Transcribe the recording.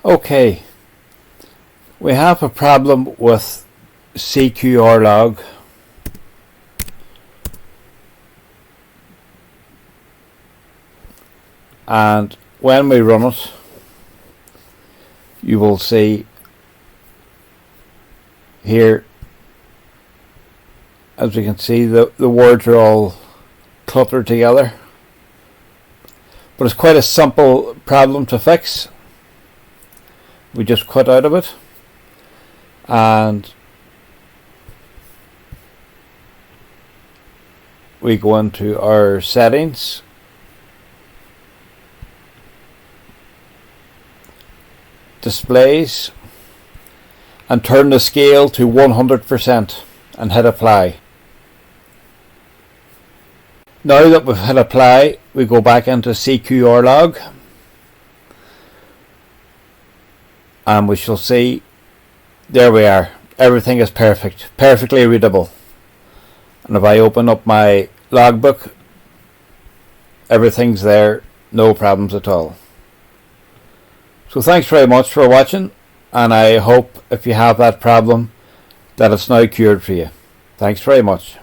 Okay, we have a problem with CQRLog, and when we run it, you will see here, as we can see, the words are all cluttered together, but it's quite a simple problem to fix. We just quit out of it and we go into our settings, displays, and turn the scale to 100% and hit apply. Now that we've hit apply, we go back into CQRLog and we shall see, there we are, everything is perfectly readable. And if I open up my logbook, everything's there, no problems at all. So thanks very much for watching, and I hope if you have that problem that it's now cured for you. Thanks very much.